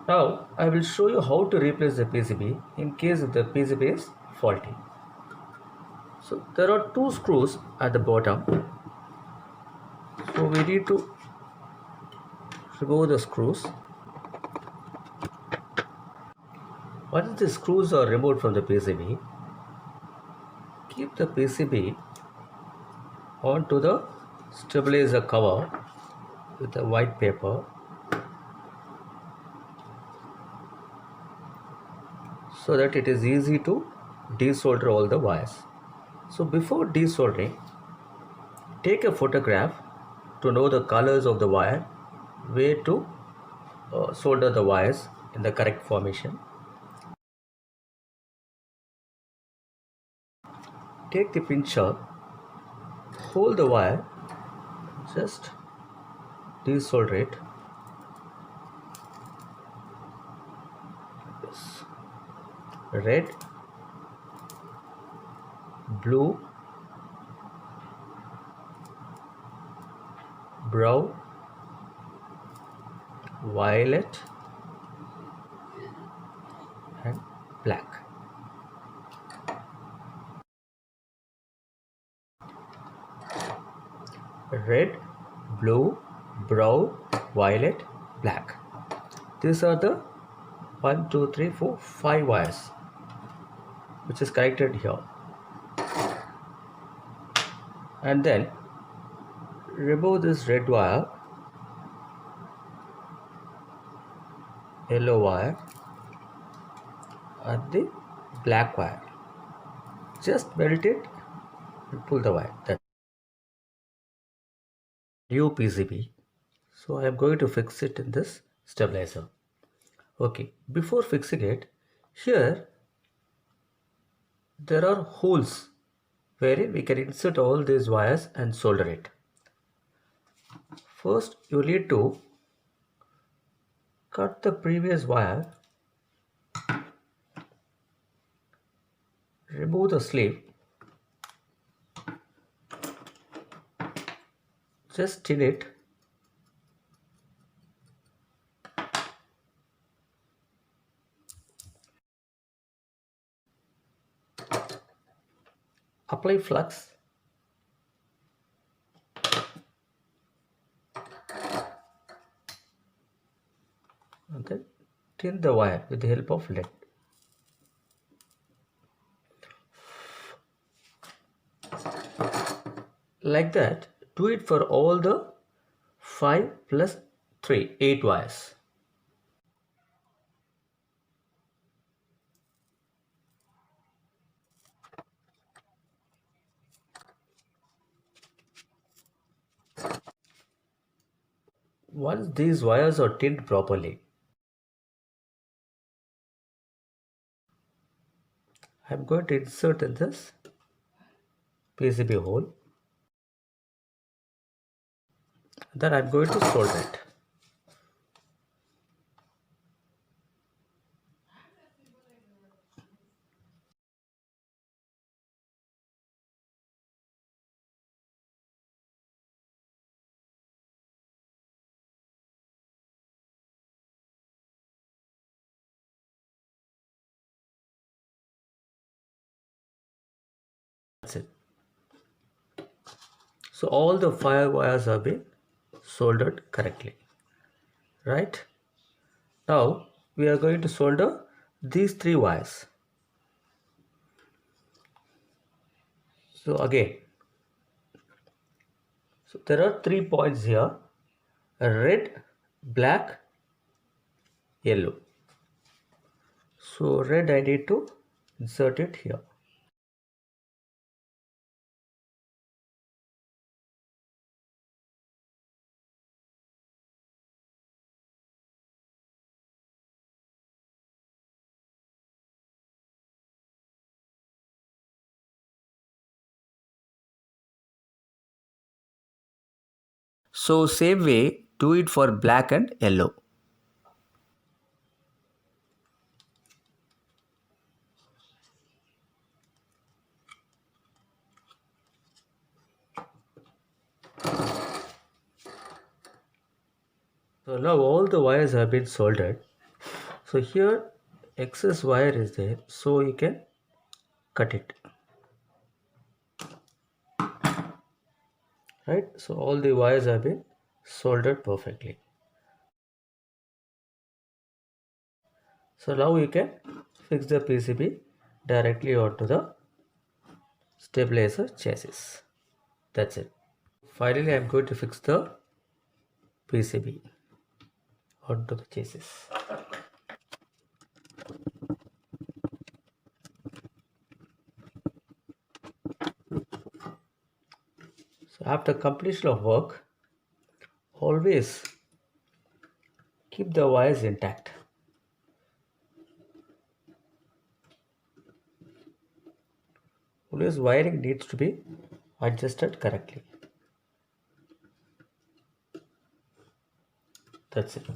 Now I will show you how to replace the PCB in case if the PCB is faulty. So there are two screws at the bottom. So we need to remove the screws. Once the screws are removed from the PCB, keep the PCB onto the stabilizer cover with a white paper so that it is easy to desolder all the wires. So before desoldering, take a photograph to know the colors of the wire, where to solder the wires in the correct formation. Take the pincher, hold the wire, just desolder it. Yes. Red, blue, brown, violet and black. Red, blue, brown, violet, black. These are the 1, 2, 3, 4, 5 wires which is connected here. And then remove this red wire, yellow wire and the black wire. Just melt it and pull the wire. That's new PCB. So I am going to fix it in this stabilizer. Okay, before fixing it, here there are holes wherein we can insert all these wires and solder it. First, you need to cut the previous wire, remove the sleeve, just tin it, apply flux, and then tin the wire with the help of lead. Like that, do it for all the 5 plus 3, 8 wires. Once these wires are tinned properly, I am going to insert in this PCB hole. Then I am going to solder it. That's it. So all the 5 wires have been soldered correctly. Right? Now we are going to solder these 3 wires. So again, so there are 3 points here: red, black, yellow. So red I need to insert it here. So same way, do it for black and yellow. So now all the wires have been soldered. So here excess wire is there, so you can cut it, right? So all the wires have been soldered perfectly. So now you can fix the PCB directly onto the stabilizer chassis. That's it. Finally, I'm going to fix the PCB onto the chassis. So after completion of work, always keep the wires intact. Always wiring needs to be adjusted correctly. That's it.